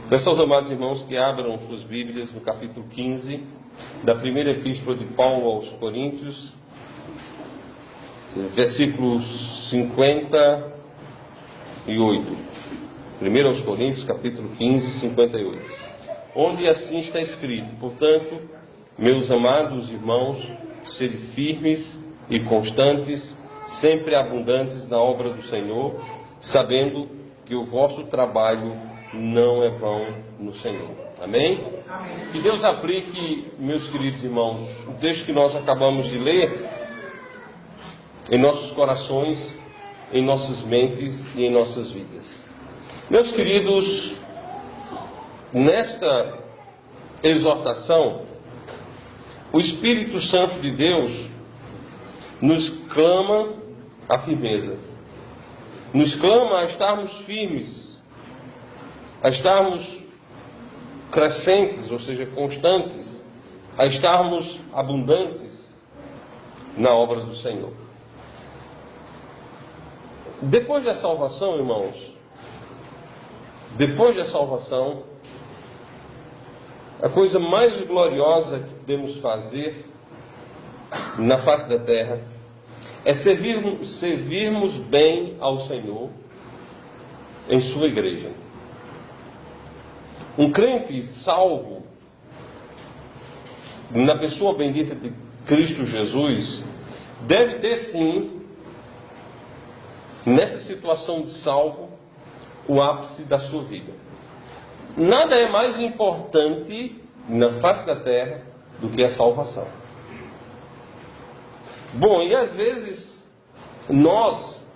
Peço aos amados irmãos que abram suas Bíblias no capítulo 15 da primeira epístola de Paulo aos Coríntios, versículos 58. Primeiro aos Coríntios, capítulo 15, 58. Onde assim está escrito: portanto, meus amados irmãos, sede firmes e constantes, sempre abundantes na obra do Senhor, sabendo que o vosso trabalho não é vão no Senhor. Amém? Amém. Que Deus aplique, meus queridos irmãos, o texto que nós acabamos de ler em nossos corações, em nossas mentes e em nossas vidas. Meus queridos, nesta exortação, o Espírito Santo de Deus nos clama a firmeza, nos clama a estarmos firmes, a estarmos crescentes, ou seja, constantes, a estarmos abundantes na obra do Senhor. Depois da salvação, irmãos, depois da salvação, a coisa mais gloriosa que podemos fazer na face da terra é servirmos bem ao Senhor em sua igreja. Um crente salvo na pessoa bendita de Cristo Jesus deve ter, sim, nessa situação de salvo, o ápice da sua vida. Nada é mais importante na face da terra do que a salvação. Bom, e às vezes nós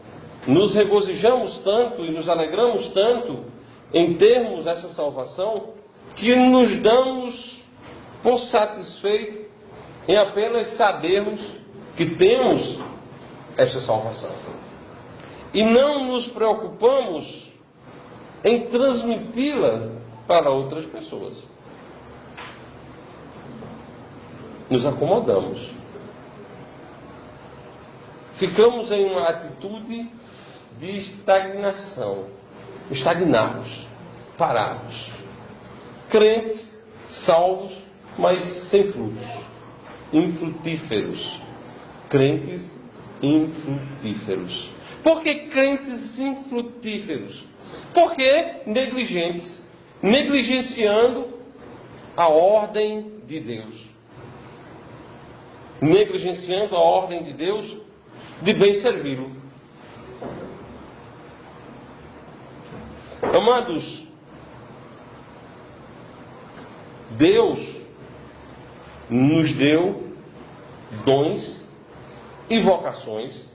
nos regozijamos tanto e nos alegramos tanto em termos essa salvação, que nos damos por satisfeitos em apenas sabermos que temos essa salvação. E não nos preocupamos em transmiti-la para outras pessoas. Nos acomodamos. Ficamos em uma atitude de estagnação. Estagnados, parados. Crentes, salvos, mas sem frutos. Infrutíferos. Crentes infrutíferos. Por que crentes infrutíferos? Porque negligentes, negligenciando a ordem de Deus. Negligenciando a ordem de Deus de bem servi-lo. Amados, Deus nos deu dons e vocações,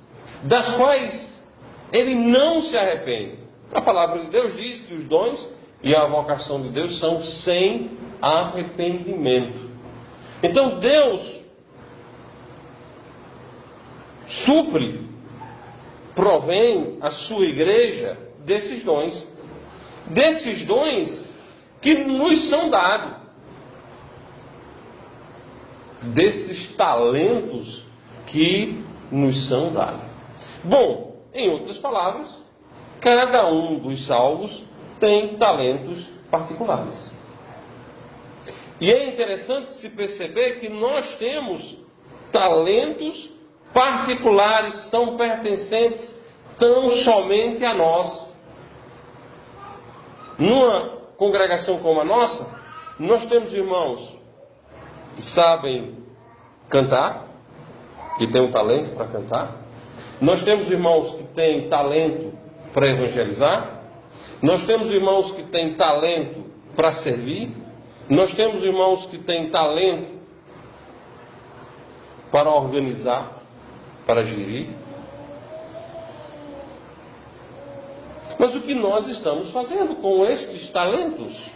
das quais Ele não se arrepende. A palavra de Deus diz que os dons e a vocação de Deus são sem arrependimento. Então Deus supre, provém a sua igreja desses dons que nos são dados, desses talentos que nos são dados. Bom, em outras palavras, cada um dos salvos tem talentos particulares. E é interessante se perceber que nós temos talentos particulares, são pertencentes tão somente a nós. Numa congregação como a nossa, nós temos irmãos que sabem cantar, que têm um talento para cantar. Nós temos irmãos que têm talento para evangelizar. Nós temos irmãos que têm talento para servir. Nós temos irmãos que têm talento para organizar, para gerir. Mas o que nós estamos fazendo com estes talentos?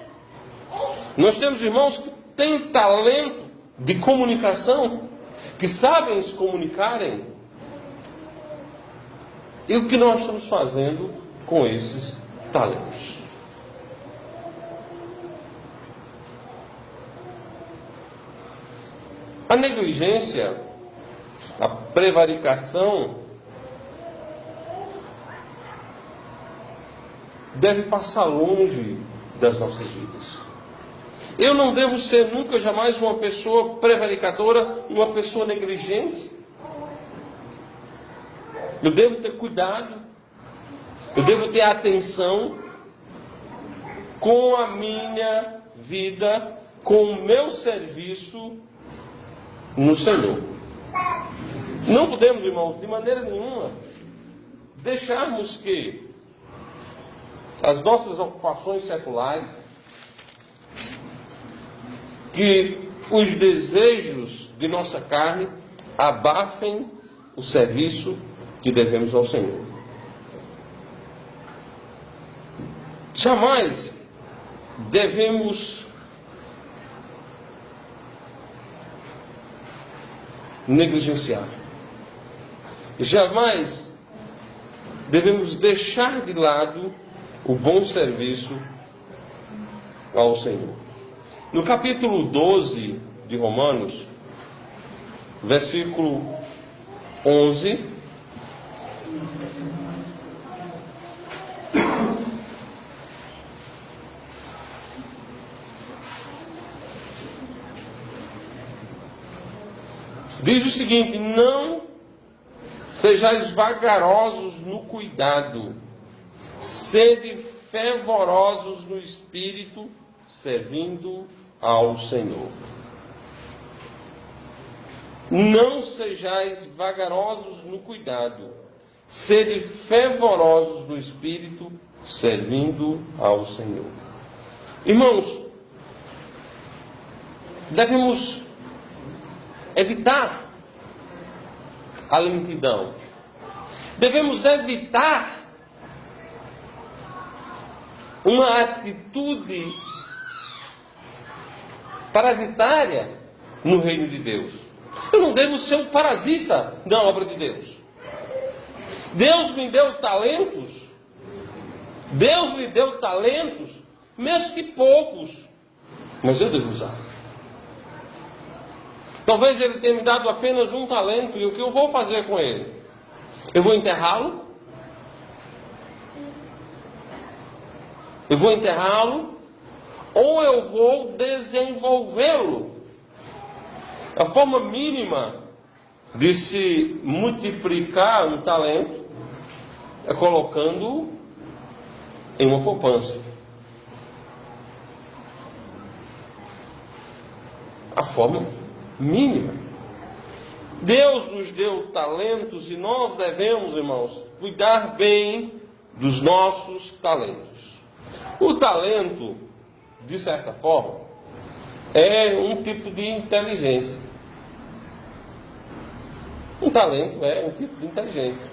Nós temos irmãos que têm talento de comunicação, que sabem se comunicarem. E o que nós estamos fazendo com esses talentos? A negligência, a prevaricação, deve passar longe das nossas vidas. Eu não devo ser nunca, jamais, uma pessoa prevaricadora, uma pessoa negligente. Eu devo ter cuidado, eu devo ter atenção com a minha vida, com o meu serviço no Senhor. Não podemos, irmãos, de maneira nenhuma, deixarmos que as nossas ocupações seculares, que os desejos de nossa carne abafem o serviço que devemos ao Senhor. Jamais devemos negligenciar. Jamais devemos deixar de lado o bom serviço ao Senhor. No capítulo 12 de Romanos, versículo 11, diz o seguinte: não sejais vagarosos no cuidado, sede fervorosos no espírito, servindo ao Senhor. Não sejais vagarosos no cuidado, sede fervorosos no espírito, servindo ao Senhor. Irmãos, devemos evitar a lentidão. Devemos evitar uma atitude parasitária no reino de Deus. Eu não devo ser um parasita na obra de Deus. Deus me deu talentos. Deus lhe deu talentos, mesmo que poucos, mas eu devo usar. Talvez Ele tenha me dado apenas um talento, e o que eu vou fazer com ele? Eu vou enterrá-lo? Eu vou enterrá-lo? Ou eu vou desenvolvê-lo? A forma mínima de se multiplicar um talento é colocando-o em uma poupança. A forma mínima. Deus nos deu talentos e nós devemos, irmãos, cuidar bem dos nossos talentos. O talento, de certa forma, é um tipo de inteligência. Um talento é um tipo de inteligência.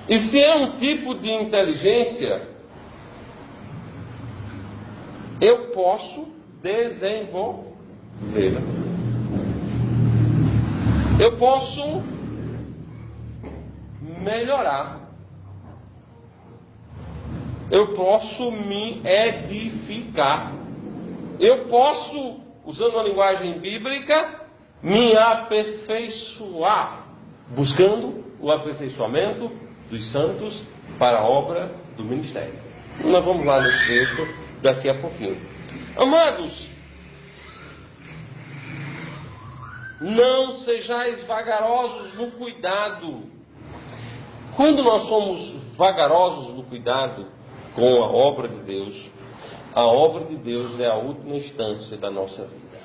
E se é um tipo de inteligência, eu posso desenvolvê-la. Eu posso melhorar. Eu posso me edificar. Eu posso, usando a linguagem bíblica, me aperfeiçoar, buscando o aperfeiçoamento dos santos para a obra do ministério. Nós vamos lá nesse texto daqui a pouquinho. Amados, não sejais vagarosos no cuidado. Quando nós somos vagarosos no cuidado com a obra de Deus, a obra de Deus é a última instância da nossa vida.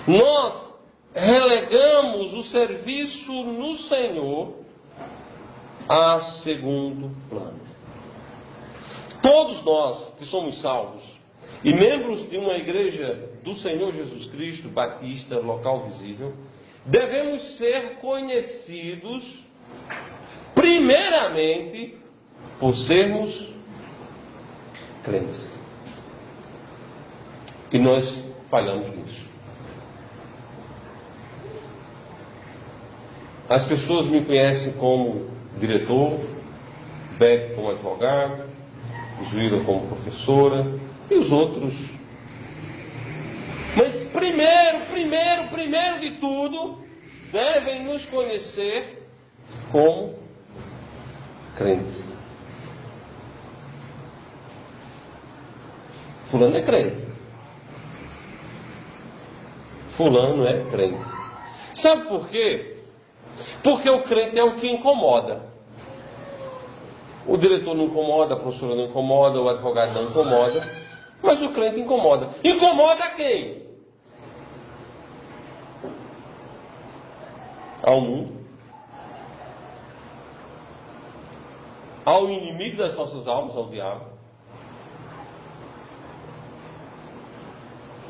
Nós relegamos o serviço no Senhor a segundo plano. Todos nós que somos salvos e membros de uma igreja do Senhor Jesus Cristo, batista, local visível, devemos ser conhecidos primeiramente por sermos crentes. E nós falhamos nisso. As pessoas me conhecem como diretor, Beck como advogado, Juíra como professora e os outros. Mas primeiro de tudo, devem nos conhecer como crentes. Fulano é crente. Fulano é crente. Sabe por quê? Porque o crente é o que incomoda. O diretor não incomoda, a professora não incomoda, o advogado não incomoda, mas o crente incomoda. Incomoda quem? Ao mundo, ao inimigo das nossas almas, ao diabo.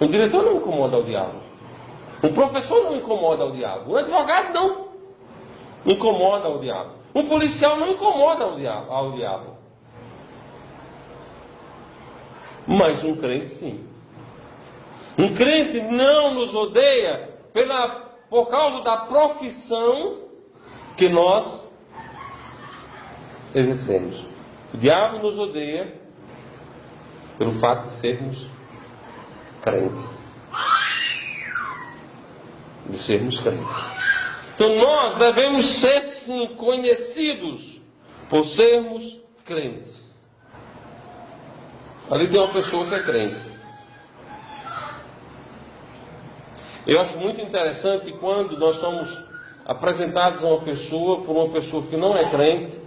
O diretor não incomoda ao diabo. O professor não incomoda ao diabo. O advogado não incomoda ao diabo. Um policial não incomoda ao diabo. Mas um crente sim. Um crente não nos odeia por causa da profissão que nós exercemos. O diabo nos odeia pelo fato de sermos crentes. De sermos crentes. Então nós devemos ser sim conhecidos por sermos crentes. Ali tem uma pessoa que é crente. Eu acho muito interessante quando nós somos apresentados a uma pessoa por uma pessoa que não é crente,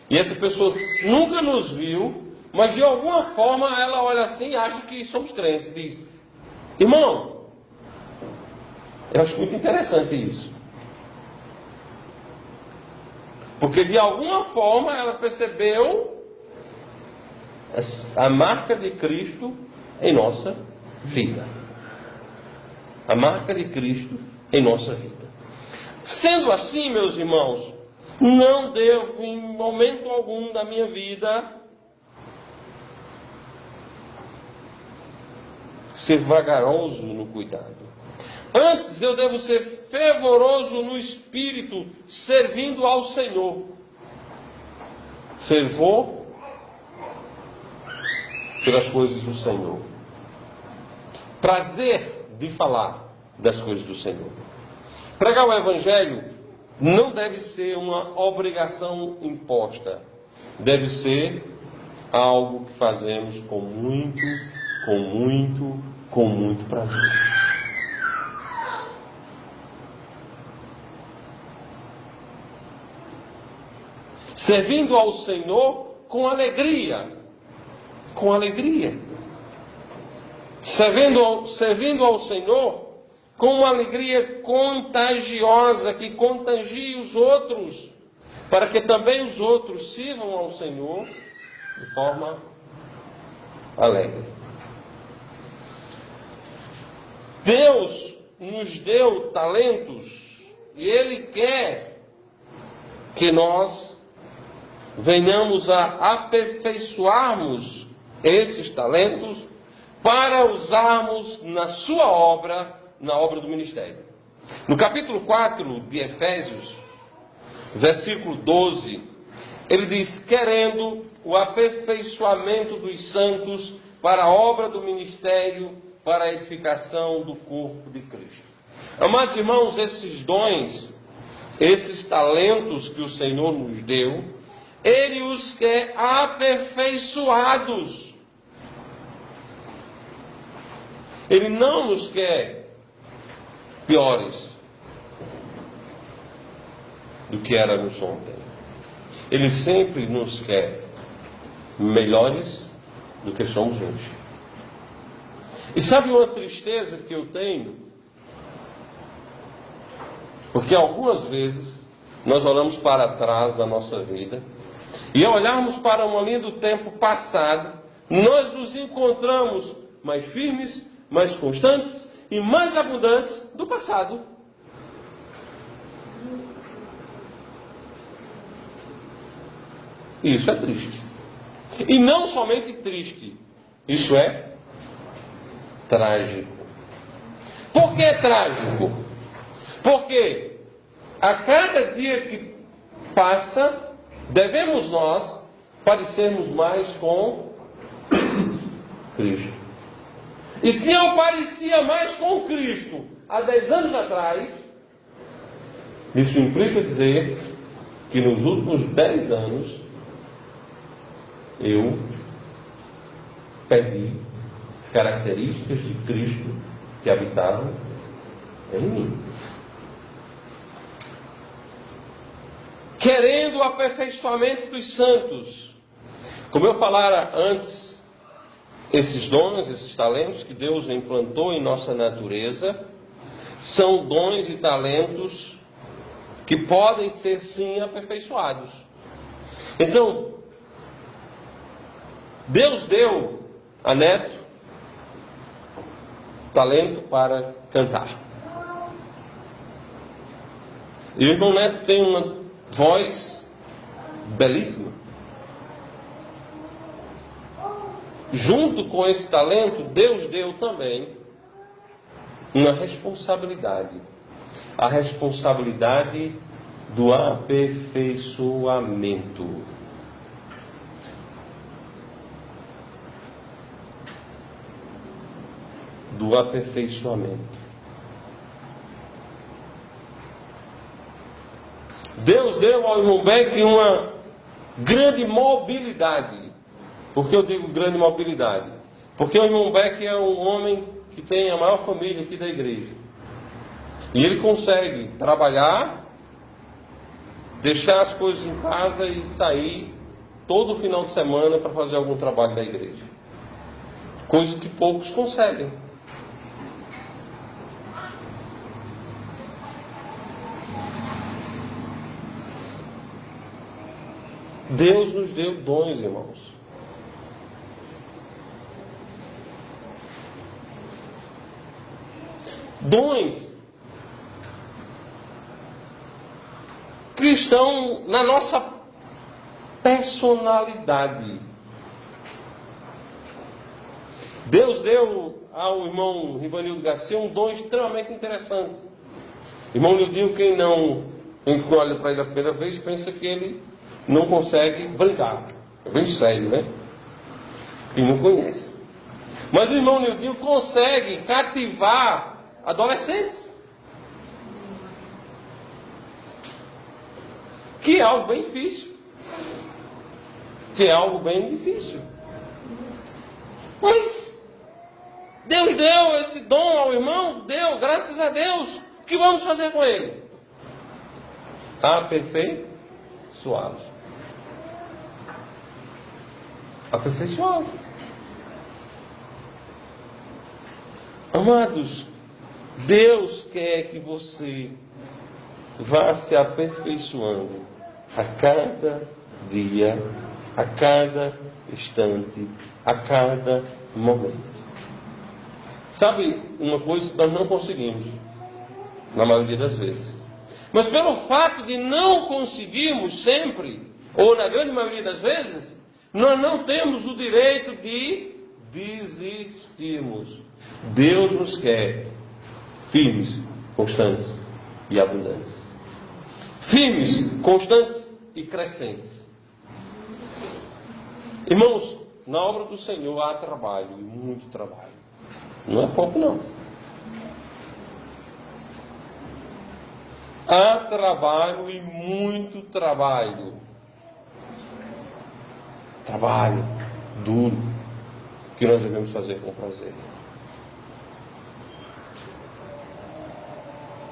e essa pessoa nunca nos viu, mas de alguma forma ela olha assim e acha que somos crentes, e diz: irmão, eu acho muito interessante isso. Porque de alguma forma ela percebeu a marca de Cristo em nossa vida. A marca de Cristo em nossa vida. Sendo assim, meus irmãos, não devo em momento algum da minha vida ser vagaroso no cuidado. Antes eu devo ser fervoroso no espírito, servindo ao Senhor. Fervor pelas coisas do Senhor. Prazer de falar das coisas do Senhor. Pregar o Evangelho não deve ser uma obrigação imposta. Deve ser algo que fazemos com muito prazer. Servindo ao Senhor com alegria. Com alegria. Servindo ao Senhor com uma alegria contagiosa, que contagie os outros, para que também os outros sirvam ao Senhor de forma alegre. Deus nos deu talentos e Ele quer que nós venhamos a aperfeiçoarmos esses talentos para usarmos na sua obra, na obra do ministério. No capítulo 4 de Efésios, versículo 12, ele diz: querendo o aperfeiçoamento dos santos para a obra do ministério, para a edificação do corpo de Cristo. Amados irmãos, esses dons, esses talentos que o Senhor nos deu, Ele os quer aperfeiçoados. Ele não nos quer piores do que éramos ontem. Ele sempre nos quer melhores do que somos hoje. E sabe uma tristeza que eu tenho? Porque algumas vezes nós olhamos para trás da nossa vida e ao olharmos para uma linha do tempo passado, nós nos encontramos mais firmes, mais constantes e mais abundantes do passado. Isso é triste. E não somente triste, isso é trágico. Por que é trágico? Porque a cada dia que passa, devemos nós parecermos mais com Cristo. E se eu parecia mais com Cristo há 10 anos atrás, isso implica dizer que nos últimos 10 anos eu pedi características de Cristo que habitavam em mim. Querendo o aperfeiçoamento dos santos. Como eu falara antes, esses dons, esses talentos que Deus implantou em nossa natureza, são dons e talentos que podem ser sim aperfeiçoados. Então, Deus deu a Neto talento para cantar. E o irmão Neto tem uma voz belíssima. Junto com esse talento, Deus deu também uma responsabilidade. A responsabilidade do aperfeiçoamento. Do aperfeiçoamento. Deus deu ao irmão Beck uma grande mobilidade. Por que eu digo grande mobilidade? Porque o irmão Beck é um homem que tem a maior família aqui da igreja. E ele consegue trabalhar, deixar as coisas em casa e sair todo final de semana para fazer algum trabalho da igreja. Coisa que poucos conseguem. Deus nos deu dons, irmãos. Dons que estão na nossa personalidade. Deus deu ao irmão Rivanildo Garcia um dom extremamente interessante. Irmão Nildinho, quem olha para ele a primeira vez, pensa que ele não consegue brincar. É bem sério, né? Quem não conhece. Mas o irmão Nildinho consegue cativar adolescentes. Que é algo bem difícil. Mas Deus deu esse dom ao irmão, deu, graças a Deus. O que vamos fazer com ele? Aperfeiçoá-los. Aperfeiçoá-los. Amados, Deus quer que você vá se aperfeiçoando a cada dia, a cada instante, a cada momento. Sabe uma coisa que nós não conseguimos, na maioria das vezes. Mas pelo fato de não conseguirmos sempre, ou na grande maioria das vezes, nós não temos o direito de desistirmos. Deus nos quer firmes, constantes e abundantes. Firmes, constantes e crescentes. Irmãos, na obra do Senhor há trabalho, e muito trabalho. Não é pouco, não. Há trabalho e muito trabalho. Trabalho duro, que nós devemos fazer com prazer.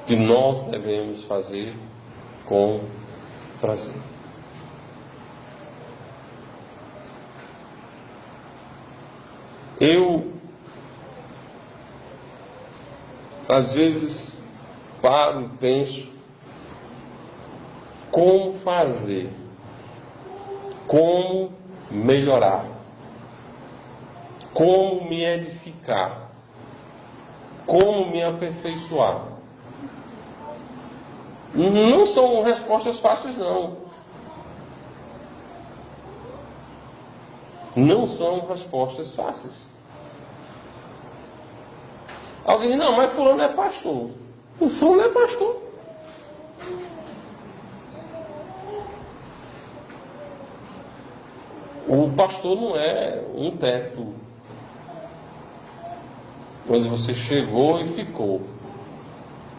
Que nós devemos fazer com prazer. Eu, às vezes, paro e penso como fazer, como melhorar, como me edificar, como me aperfeiçoar. Não são respostas fáceis, não. Não são respostas fáceis. Alguém diz, não, mas fulano é pastor. O fulano é pastor. O pastor não é um teto onde você chegou e ficou.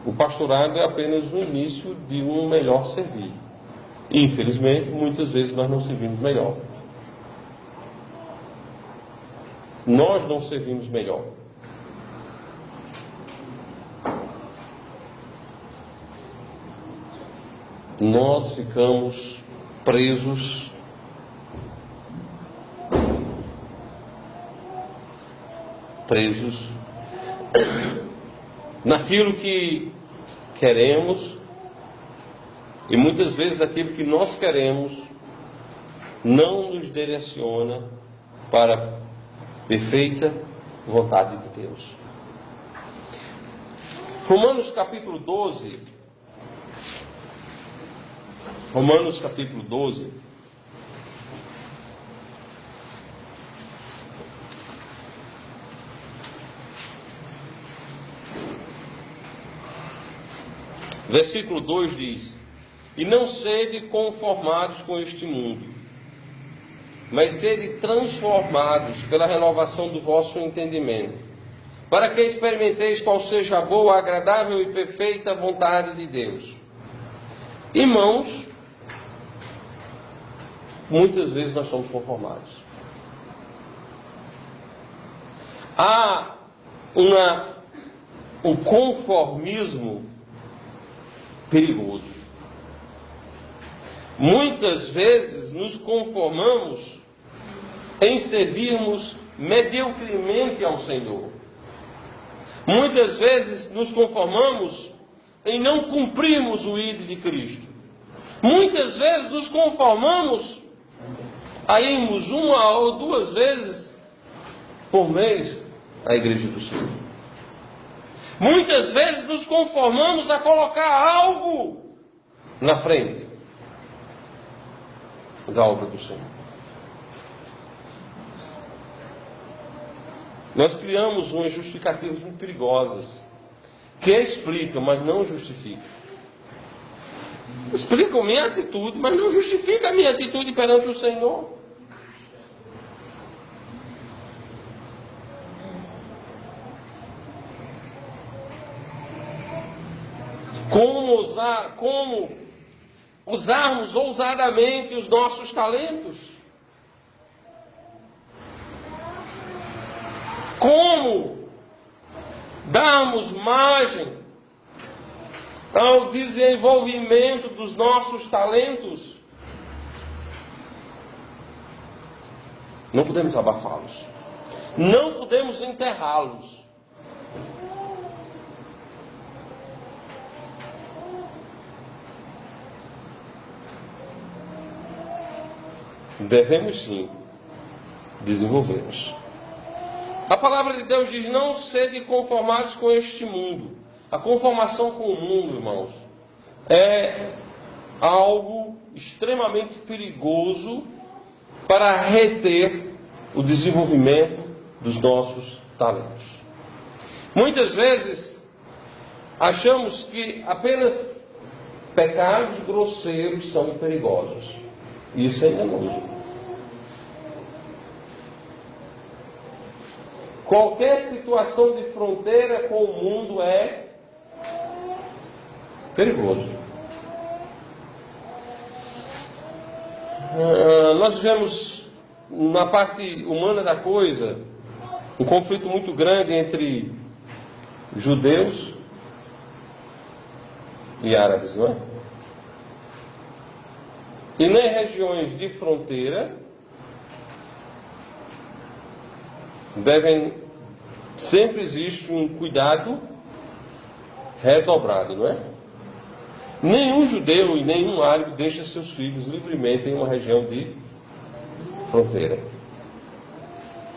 O pastorado é apenas o início de um melhor servir. E, infelizmente, muitas vezes nós não servimos melhor. nós não servimos melhor. Nós ficamos presos naquilo que queremos, e muitas vezes aquilo que nós queremos não nos direciona para a perfeita vontade de Deus. Romanos capítulo 12, versículo 2 diz: e não sede conformados com este mundo, mas sede transformados pela renovação do vosso entendimento, para que experimenteis qual seja a boa, agradável e perfeita vontade de Deus. Irmãos, muitas vezes nós somos conformados. Há um conformismo perigoso. Muitas vezes nos conformamos em servirmos mediocremente ao Senhor. Muitas vezes nos conformamos em não cumprirmos o ID de Cristo. Muitas vezes nos conformamos a irmos uma ou duas vezes por mês à igreja do Senhor. Muitas vezes nos conformamos a colocar algo na frente da obra do Senhor. Nós criamos umas justificativas muito perigosas, que explicam, mas não justificam. Explicam minha atitude, mas não justificam a minha atitude perante o Senhor. Como usarmos ousadamente os nossos talentos? Como darmos margem ao desenvolvimento dos nossos talentos? Não podemos abafá-los. Não podemos enterrá-los. Devemos sim desenvolvê-los. A palavra de Deus diz: não sede conformados com este mundo. A conformação com o mundo, irmãos, é algo extremamente perigoso para reter o desenvolvimento dos nossos talentos. Muitas vezes achamos que apenas pecados grosseiros são perigosos. Isso é enganoso. Qualquer situação de fronteira com o mundo é perigoso. Nós vivemos, na parte humana da coisa, um conflito muito grande entre judeus e árabes, não é? E nas regiões de fronteira sempre existe um cuidado redobrado, não é? Nenhum judeu e nenhum árabe deixa seus filhos livremente em uma região de fronteira,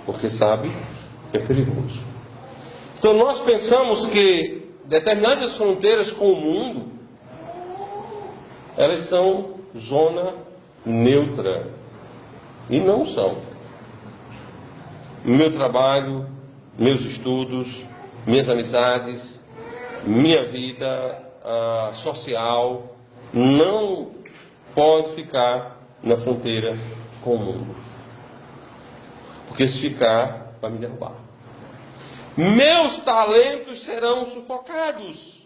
porque sabe que é perigoso. Então nós pensamos que determinadas fronteiras com o mundo, elas são zona neutra, e não são. Meu trabalho, meus estudos, minhas amizades, minha vida social não pode ficar na fronteira com o mundo, porque se ficar vai me derrubar. Meus talentos serão sufocados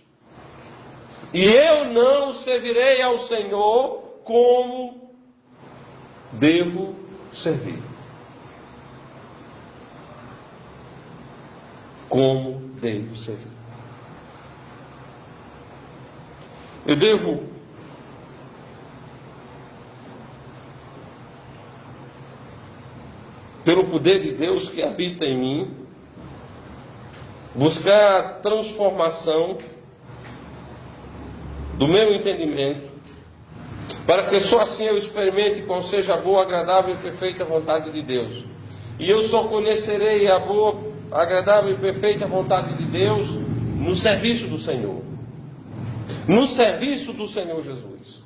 e eu não servirei ao Senhor como devo servir. como devo servir. Eu devo pelo poder de Deus que habita em mim, buscar a transformação do meu entendimento, para que só assim eu experimente qual seja a boa, agradável e perfeita vontade de Deus. E eu só conhecerei a boa, agradável e perfeita vontade de Deus no serviço do Senhor. No serviço do Senhor Jesus.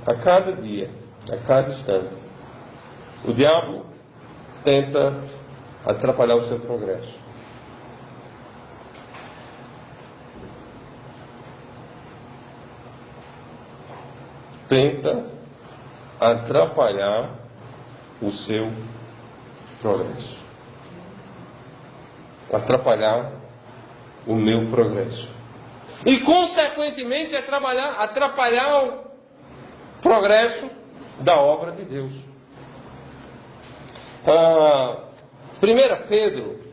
A cada dia, a cada instante, o diabo tenta atrapalhar o seu progresso. Tenta atrapalhar o seu progresso. Atrapalhar o meu progresso. E, consequentemente, atrapalhar o progresso da obra de Deus. 1 Pedro,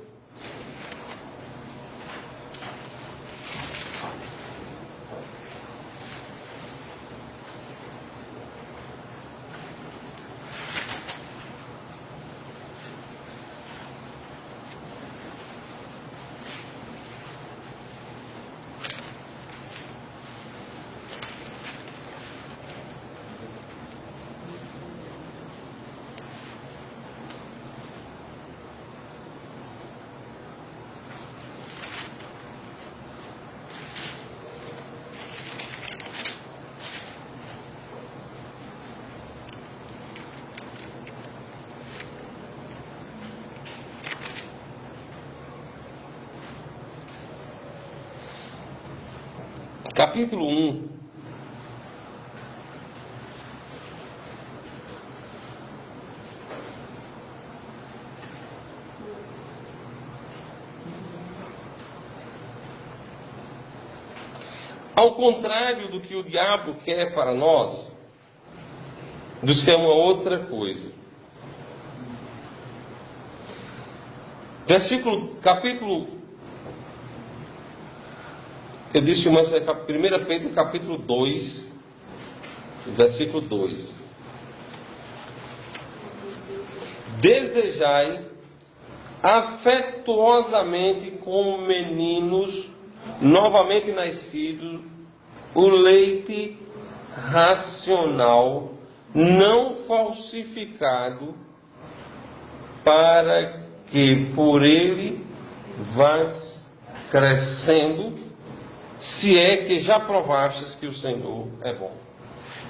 capítulo 1. Ao contrário do que o diabo quer para nós, Deus quer uma outra coisa. Capítulo, eu disse, mas é 1 Pedro capítulo 2, versículo 2. Desejai afetuosamente como meninos novamente nascidos o leite racional, não falsificado, para que por ele vás crescendo, se é que já provastes que o Senhor é bom.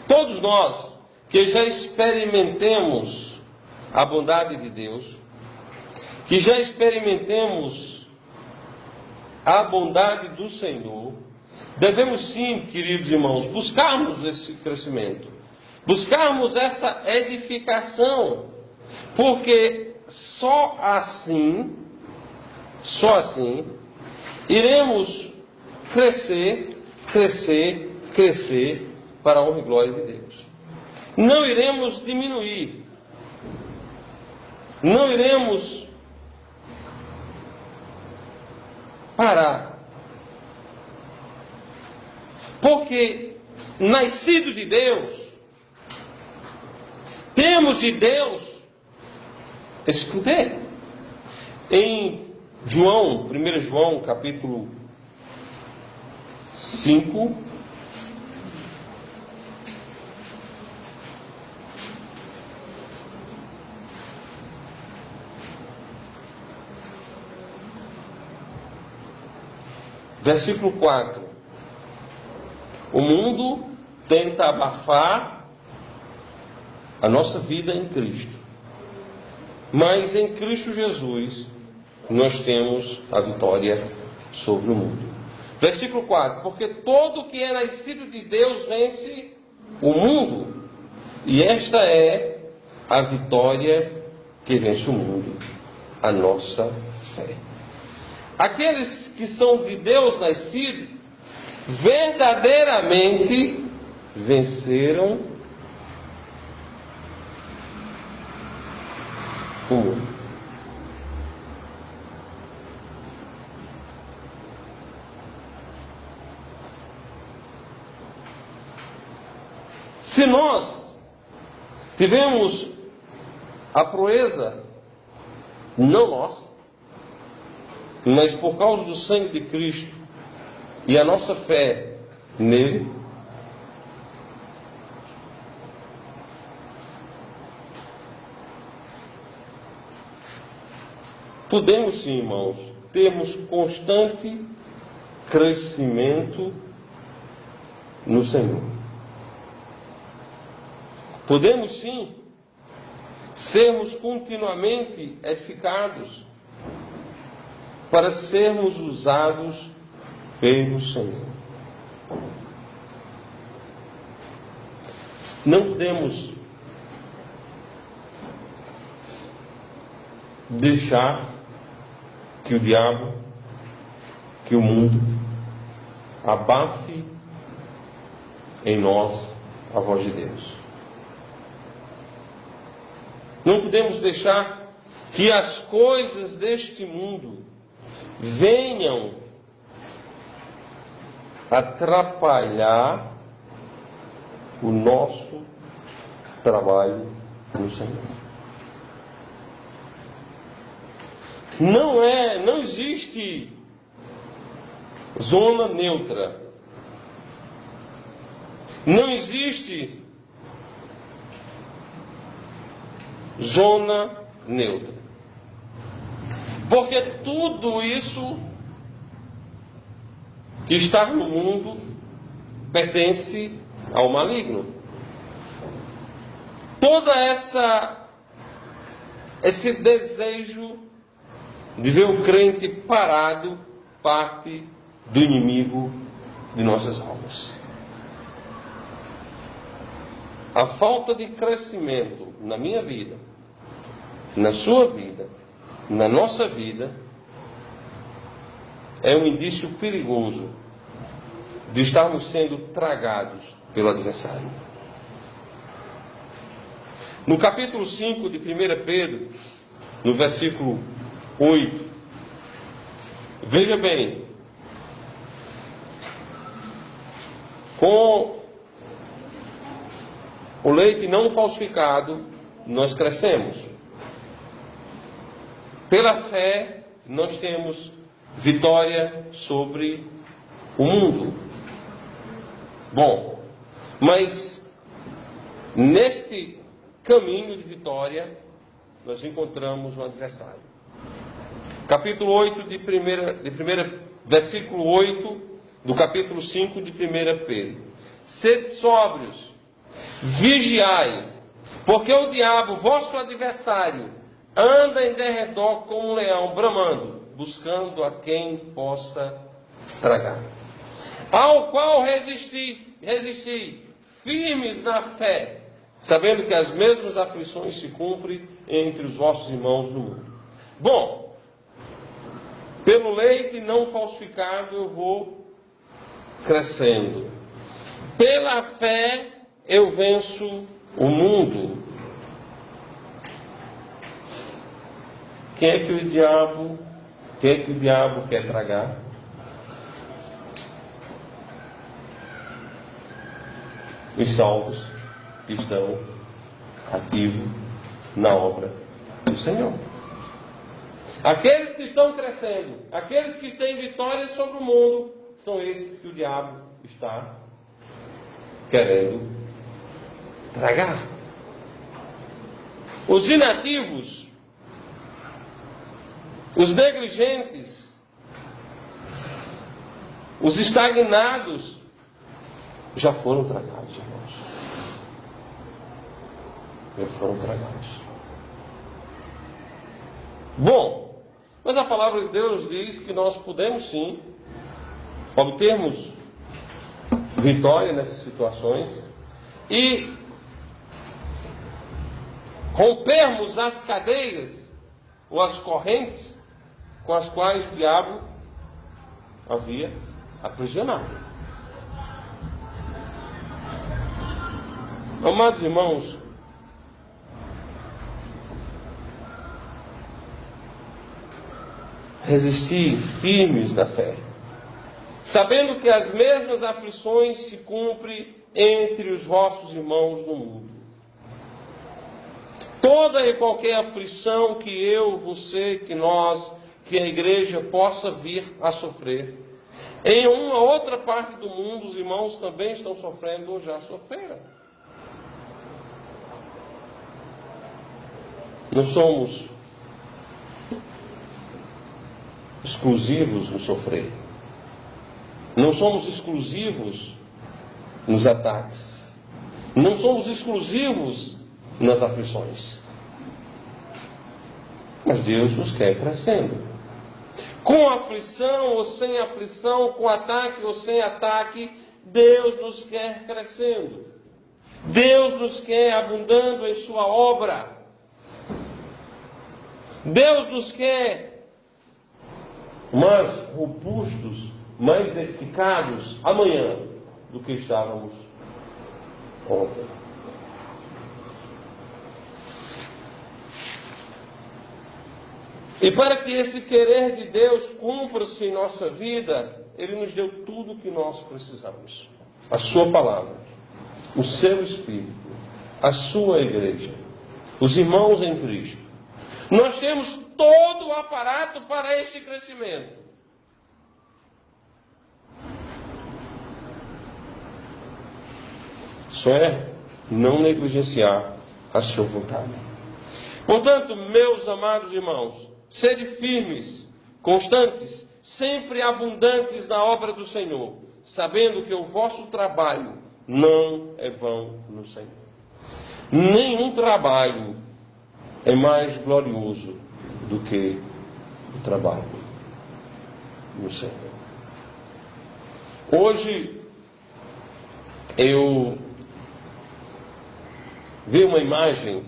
Todos nós que já experimentemos a bondade de Deus, que já experimentemos a bondade do Senhor, devemos sim, queridos irmãos, buscarmos esse crescimento, buscarmos essa edificação, porque só assim, iremos crescer para a honra e glória de Deus. Não iremos diminuir, não iremos parar, porque nascido de Deus, temos de Deus esse poder. Em 1 João capítulo 5, versículo 4. O mundo tenta abafar a nossa vida em Cristo, mas em Cristo Jesus nós temos a vitória sobre o mundo. Versículo 4. Porque todo que é nascido de Deus vence o mundo, e esta é a vitória que vence o mundo, a nossa fé. Aqueles que são de Deus nascidos, verdadeiramente venceram o mundo. Se nós tivemos a proeza, não nossa, mas por causa do sangue de Cristo e a nossa fé nele, podemos sim, irmãos, termos constante crescimento no Senhor. Podemos sim sermos continuamente edificados para sermos usados pelo Senhor. Não podemos deixar que o diabo, que o mundo abafe em nós a voz de Deus. Não podemos deixar que as coisas deste mundo venham atrapalhar o nosso trabalho no Senhor. Não existe zona neutra. Não existe zona neutra. Porque tudo isso que está no mundo pertence ao maligno. Toda esse desejo de ver o crente parado parte do inimigo de nossas almas. A falta de crescimento na minha vida, na sua vida, na nossa vida, é um indício perigoso de estarmos sendo tragados pelo adversário. No capítulo 5 de 1 Pedro, no versículo 8, veja bem, com o leite não falsificado, nós crescemos. Pela fé, nós temos vitória sobre o mundo. Bom, mas neste caminho de vitória, nós encontramos um adversário. Capítulo 8 versículo 8 do capítulo 5 de 1 Pedro. Sede sóbrios, vigiai, porque o diabo, vosso adversário, anda em derredor como um leão, bramando, buscando a quem possa tragar. Ao qual resisti, firmes na fé, sabendo que as mesmas aflições se cumprem entre os vossos irmãos no mundo. Bom, pelo leite não falsificado eu vou crescendo. Pela fé eu venço o mundo. Quem é que o diabo quer tragar? Os salvos que estão ativos na obra do Senhor. Aqueles que estão crescendo, aqueles que têm vitória sobre o mundo, são esses que o diabo está querendo tragar. Os inativos, os negligentes, os estagnados, já foram tragados, irmãos. Já foram tragados. Bom, mas a palavra de Deus diz que nós podemos sim obtermos vitória nessas situações e rompermos as cadeias ou as correntes com as quais o diabo havia aprisionado. Amados irmãos, resistir firmes na fé, sabendo que as mesmas aflições se cumprem entre os vossos irmãos no mundo. Toda e qualquer aflição que eu, você, que nós, que a igreja possa vir a sofrer, em uma outra parte do mundo, os irmãos também estão sofrendo ou já sofreram. Não somos exclusivos no sofrer. Não somos exclusivos nos ataques. Não somos exclusivos nas aflições. Mas Deus nos quer crescendo. Com aflição ou sem aflição, com ataque ou sem ataque, Deus nos quer crescendo. Deus nos quer abundando em sua obra. Deus nos quer mais robustos, mais edificados amanhã do que estávamos ontem. E para que esse querer de Deus cumpra-se em nossa vida, Ele nos deu tudo o que nós precisamos. A sua palavra, o seu Espírito, a sua igreja, os irmãos em Cristo. Nós temos todo o aparato para este crescimento. Só é não negligenciar a sua vontade. Portanto, meus amados irmãos, sede firmes, constantes, sempre abundantes na obra do Senhor, sabendo que o vosso trabalho não é vão no Senhor. Nenhum trabalho é mais glorioso do que o trabalho no Senhor. Hoje eu vi uma imagem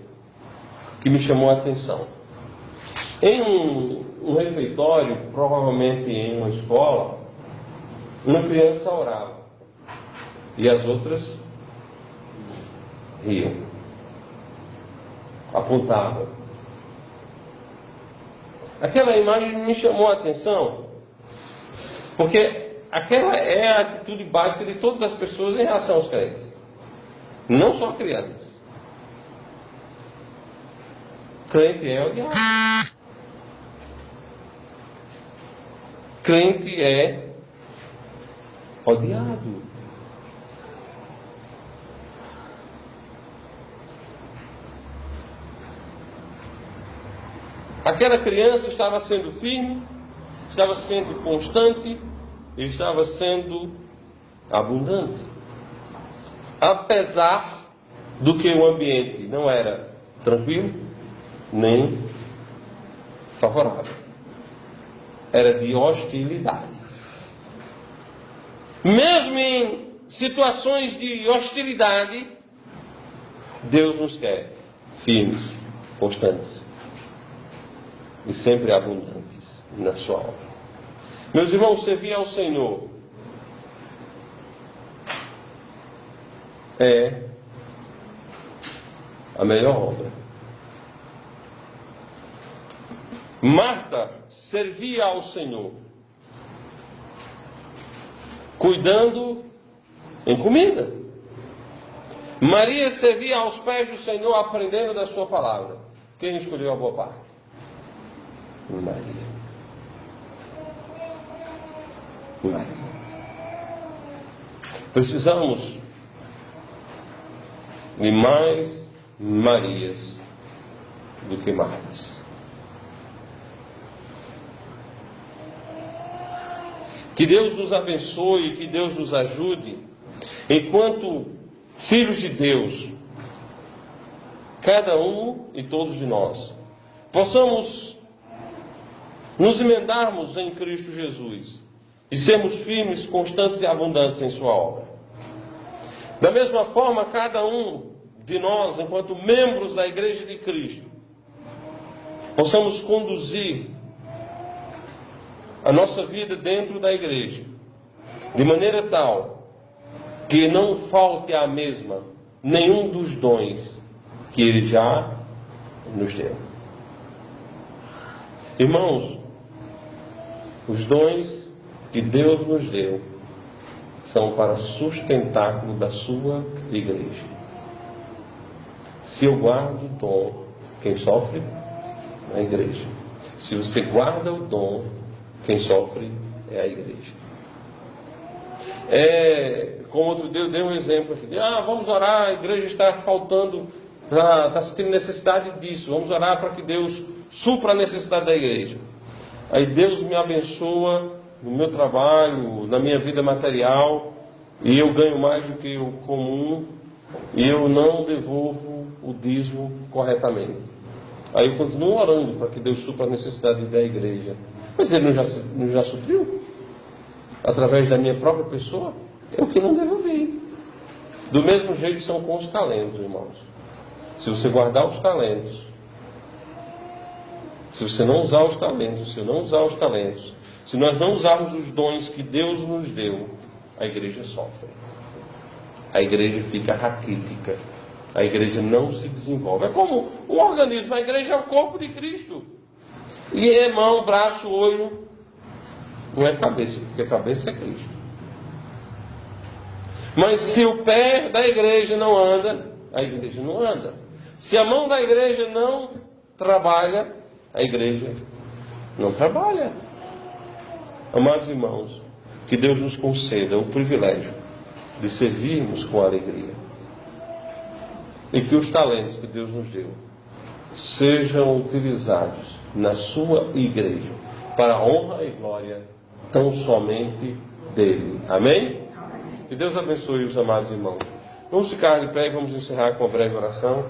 que me chamou a atenção. Em um refeitório, provavelmente em uma escola, uma criança orava e as outras riam, apontavam. Aquela imagem me chamou a atenção, porque aquela é a atitude básica de todas as pessoas em relação aos crentes, não só crianças. Crente é odiado. Crente é odiado. Aquela criança estava sendo firme, estava sendo constante, estava sendo abundante. Apesar do que o ambiente não era tranquilo, nem favorável. Era de hostilidade. Mesmo em situações de hostilidade, Deus nos quer firmes, constantes e sempre abundantes na sua obra. Meus irmãos, servir ao Senhor é a melhor obra. Marta servia ao Senhor, cuidando em comida. Maria servia aos pés do Senhor, aprendendo da sua palavra. Quem escolheu a boa parte? Maria. Precisamos de mais Marias do que Martas. Que Deus nos abençoe, que Deus nos ajude, enquanto filhos de Deus, cada um e todos de nós, possamos nos emendarmos em Cristo Jesus e sermos firmes, constantes e abundantes em sua obra. Da mesma forma, cada um de nós, enquanto membros da Igreja de Cristo, possamos conduzir a nossa vida dentro da igreja, de maneira tal que não falte à mesma nenhum dos dons que Ele já nos deu. Irmãos, os dons que Deus nos deu são para sustentáculo da sua igreja. Se eu guardo o dom, quem sofre? A igreja. Se você guarda o dom, quem sofre é a igreja. Como outro dia eu dei um exemplo aqui. Vamos orar, a igreja está faltando, está sentindo necessidade disso. Vamos orar para que Deus supra a necessidade da igreja. Aí Deus me abençoa no meu trabalho, na minha vida material, e eu ganho mais do que o comum, e eu não devolvo o dízimo corretamente. Aí eu continuo orando para que Deus supra a necessidade da igreja. Mas Ele não já supriu? Através da minha própria pessoa? Eu que não devolvi. Do mesmo jeito são com os talentos, irmãos. Se você guardar os talentos, se você não usar os talentos, se eu não usar os talentos, se nós não usarmos os dons que Deus nos deu, a igreja sofre. A igreja fica raquítica. A igreja não se desenvolve. É como um organismo. A igreja é o corpo de Cristo. E é mão, braço, olho. Não é cabeça, porque a cabeça é Cristo. Mas se o pé da igreja não anda, a igreja não anda. Se a mão da igreja não trabalha, a igreja não trabalha. Amados irmãos, que Deus nos conceda o privilégio de servirmos com alegria. E que os talentos que Deus nos deu sejam utilizados na sua igreja para a honra e glória tão somente dele. Amém? Que Deus abençoe os amados irmãos. Vamos ficar de pé e vamos encerrar com uma breve oração.